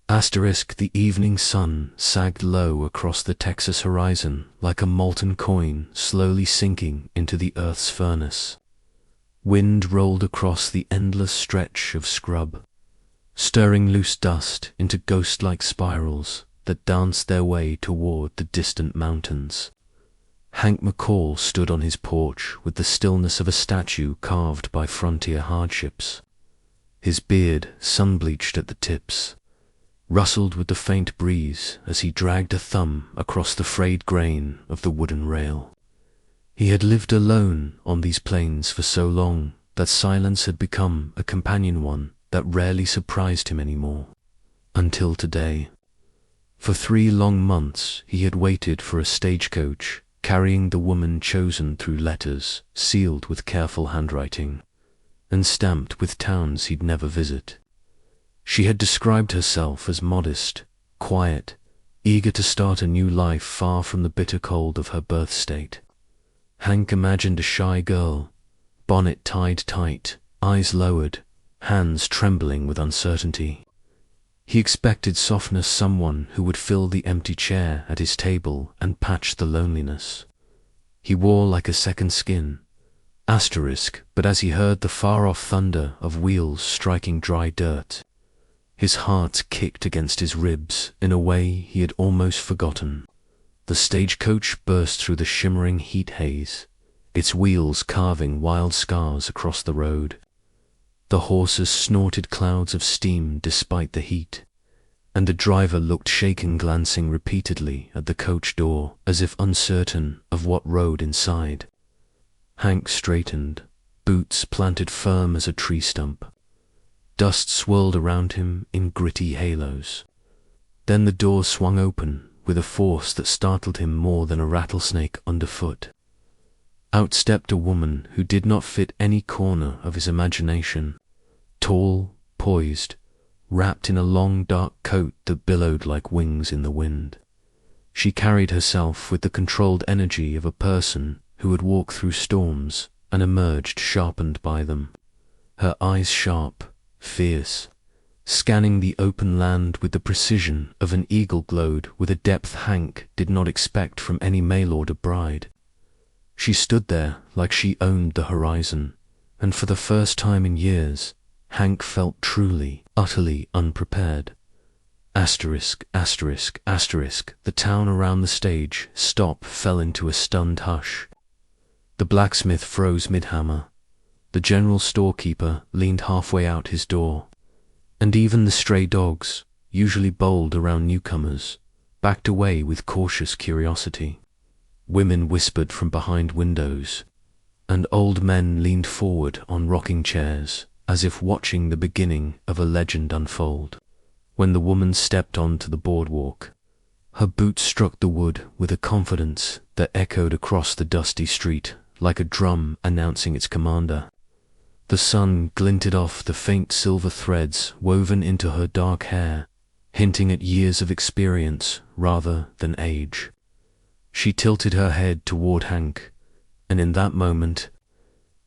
The evening sun sagged low across the Texas horizon like a molten coin slowly sinking into the earth's furnace. Wind rolled across the endless stretch of scrub, stirring loose dust into ghost-like spirals that danced their way toward the distant mountains. Hank McCall stood on his porch with the stillness of a statue carved by frontier hardships. His beard, sun-bleached at the tips, rustled with the faint breeze as he dragged a thumb across the frayed grain of the wooden rail. He had lived alone on these plains for so long that silence had become a companion one that rarely surprised him anymore. Until today. For 3 long months he had waited for a stagecoach carrying the woman chosen through letters sealed with careful handwriting and stamped with towns he'd never visit. She had described herself as modest, quiet, eager to start a new life far from the bitter cold of her birth state. Hank imagined a shy girl, bonnet tied tight, eyes lowered, hands trembling with uncertainty. He expected softness, someone who would fill the empty chair at his table and patch the loneliness. He wore like a second skin, but as he heard the far-off thunder of wheels striking dry dirt, his heart kicked against his ribs in a way he had almost forgotten. The stagecoach burst through the shimmering heat haze, its wheels carving wild scars across the road. The horses snorted clouds of steam despite the heat, and the driver looked shaken, glancing repeatedly at the coach door as if uncertain of what rode inside. Hank straightened, boots planted firm as a tree stump. Dust swirled around him in gritty halos. Then the door swung open with a force that startled him more than a rattlesnake underfoot. Out stepped a woman who did not fit any corner of his imagination, tall, poised, wrapped in a long dark coat that billowed like wings in the wind. She carried herself with the controlled energy of a person who had walked through storms and emerged sharpened by them. Her eyes sharp, fierce, scanning the open land with the precision of an eagle glowed with a depth Hank did not expect from any mail-order bride. She stood there like she owned the horizon, and for the first time in years, Hank felt truly, utterly unprepared. The town around the stage stop fell into a stunned hush. The blacksmith froze mid-hammer. The general storekeeper leaned halfway out his door. And even the stray dogs, usually bold around newcomers, backed away with cautious curiosity. Women whispered from behind windows, and old men leaned forward on rocking chairs, as if watching the beginning of a legend unfold. When the woman stepped onto the boardwalk, her boots struck the wood with a confidence that echoed across the dusty street like a drum announcing its commander. The sun glinted off the faint silver threads woven into her dark hair, hinting at years of experience rather than age. She tilted her head toward Hank, and in that moment,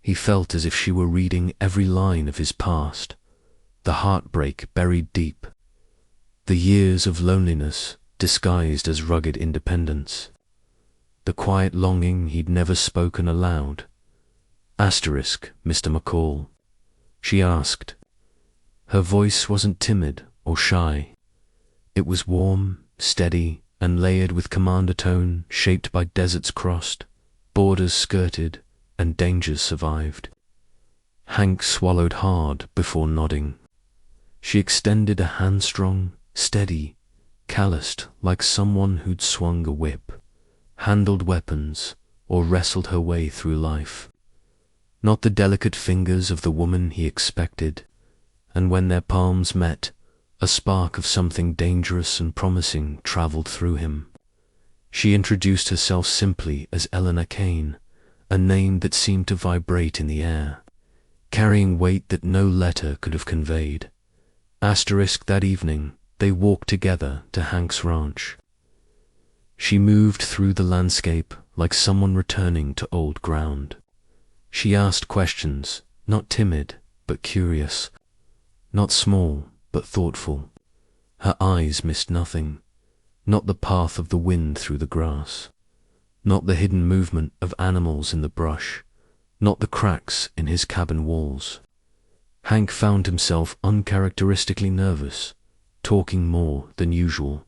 he felt as if she were reading every line of his past, the heartbreak buried deep, the years of loneliness disguised as rugged independence, the quiet longing he'd never spoken aloud. Mr. McCall, she asked. Her voice wasn't timid or shy. It was warm, steady, and layered with commander tone shaped by deserts crossed, borders skirted, and dangers survived. Hank swallowed hard before nodding. She extended a hand strong, steady, calloused like someone who'd swung a whip, handled weapons, or wrestled her way through life. Not the delicate fingers of the woman he expected, and when their palms met, a spark of something dangerous and promising traveled through him. She introduced herself simply as Eleanor Kane, a name that seemed to vibrate in the air, carrying weight that no letter could have conveyed. That evening, they walked together to Hank's ranch. She moved through the landscape like someone returning to old ground. She asked questions, not timid, but curious, not small, but thoughtful. Her eyes missed nothing, not the path of the wind through the grass, not the hidden movement of animals in the brush, not the cracks in his cabin walls. Hank found himself uncharacteristically nervous, talking more than usual,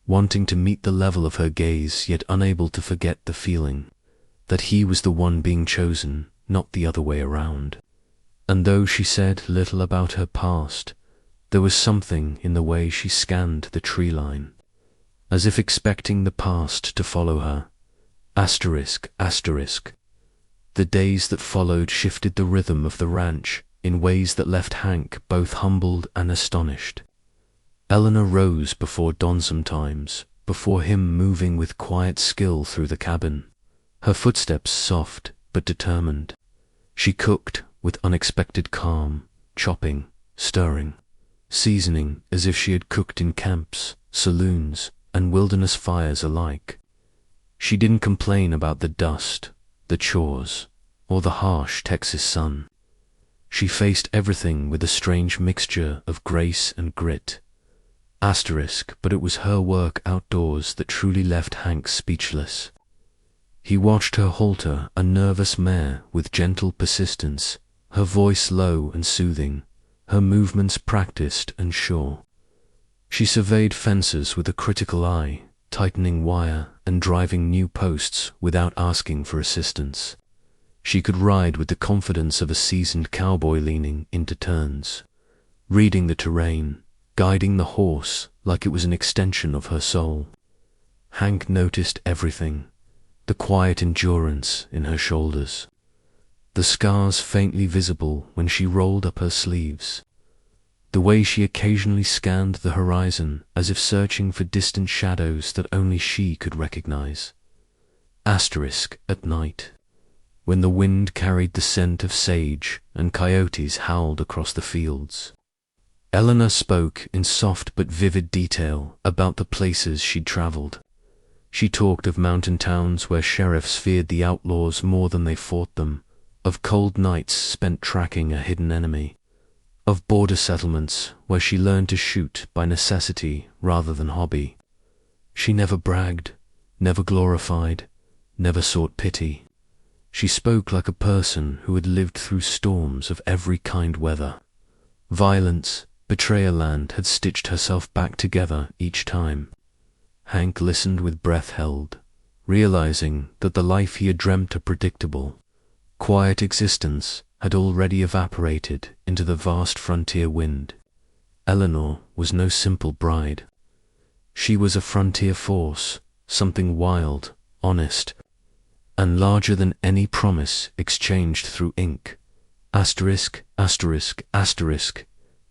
wanting to meet the level of her gaze, yet unable to forget the feeling that he was the one being chosen, not the other way around. And though she said little about her past, there was something in the way she scanned the tree line, as if expecting the past to follow her. Asterisk, asterisk. The days that followed shifted the rhythm of the ranch in ways that left Hank both humbled and astonished. Eleanor rose before dawn sometimes, before him, moving with quiet skill through the cabin, her footsteps soft but determined. She cooked with unexpected calm, chopping, stirring, seasoning as if she had cooked in camps, saloons, and wilderness fires alike. She didn't complain about the dust, the chores, or the harsh Texas sun. She faced everything with a strange mixture of grace and grit. Asterisk, but it was her work outdoors that truly left Hank speechless. He watched her halter a nervous mare with gentle persistence, her voice low and soothing, her movements practiced and sure. She surveyed fences with a critical eye, tightening wire and driving new posts without asking for assistance. She could ride with the confidence of a seasoned cowboy, leaning into turns, reading the terrain, guiding the horse like it was an extension of her soul. Hank noticed everything: the quiet endurance in her shoulders, the scars faintly visible when she rolled up her sleeves, the way she occasionally scanned the horizon as if searching for distant shadows that only she could recognize. Asterisk, at night, when the wind carried the scent of sage and coyotes howled across the fields. Eleanor spoke in soft but vivid detail about the places she'd traveled. She talked of mountain towns where sheriffs feared the outlaws more than they fought them, of cold nights spent tracking a hidden enemy, of border settlements where she learned to shoot by necessity rather than hobby. She never bragged, never glorified, never sought pity. She spoke like a person who had lived through storms of every kind weather. Violence, Betrayerland had stitched herself back together each time. Hank listened with breath held, realizing that the life he had dreamt a predictable, quiet existence had already evaporated into the vast frontier wind. Eleanor was no simple bride. She was a frontier force, something wild, honest, and larger than any promise exchanged through ink. Asterisk, asterisk, asterisk.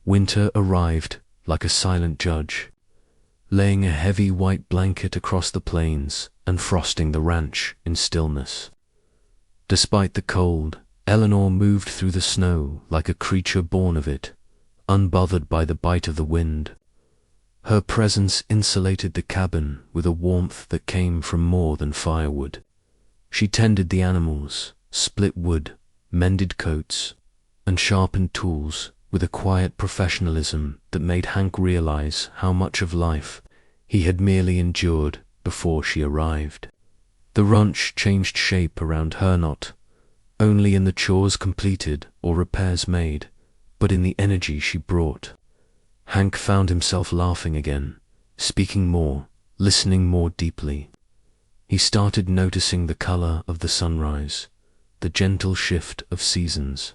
Winter arrived like a silent judge, laying a heavy white blanket across the plains and frosting the ranch in stillness. Despite the cold, Eleanor moved through the snow like a creature born of it, unbothered by the bite of the wind. Her presence insulated the cabin with a warmth that came from more than firewood. She tended the animals, split wood, mended coats, and sharpened tools with a quiet professionalism that made Hank realize how much of life he had merely endured before she arrived. The ranch changed shape around her, not only in the chores completed or repairs made, but in the energy she brought. Hank found himself laughing again, speaking more, listening more deeply. He started noticing the color of the sunrise, the gentle shift of seasons,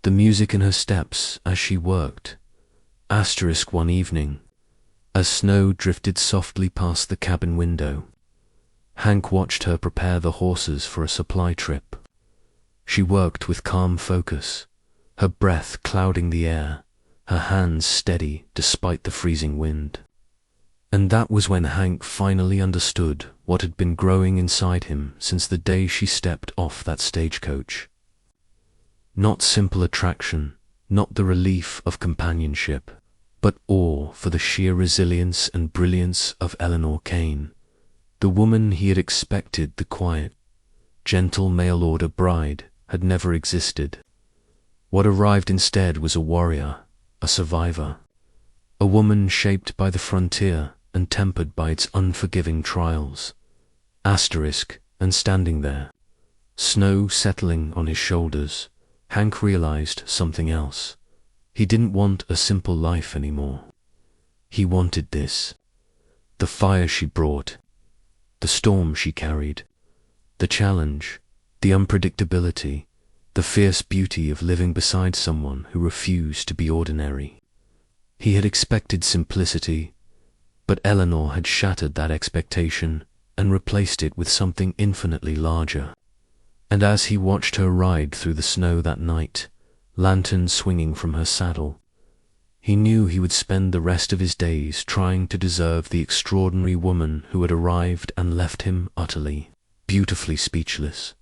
the music in her steps as she worked. Asterisk, one evening, as snow drifted softly past the cabin window, Hank watched her prepare the horses for a supply trip. She worked with calm focus, her breath clouding the air, her hands steady despite the freezing wind. And that was when Hank finally understood what had been growing inside him since the day she stepped off that stagecoach. Not simple attraction, not the relief of companionship, but awe for the sheer resilience and brilliance of Eleanor Kane, the woman he had expected. The quiet, gentle mail-order bride had never existed. What arrived instead was a warrior, a survivor, a woman shaped by the frontier and tempered by its unforgiving trials. And standing there, snow settling on his shoulders, Hank realized something else. He didn't want a simple life anymore. He wanted this. The fire she brought, the storm she carried, the challenge, the unpredictability, the fierce beauty of living beside someone who refused to be ordinary. He had expected simplicity, but Eleanor had shattered that expectation and replaced it with something infinitely larger. And as he watched her ride through the snow that night, lantern swinging from her saddle, he knew he would spend the rest of his days trying to deserve the extraordinary woman who had arrived and left him utterly, beautifully speechless.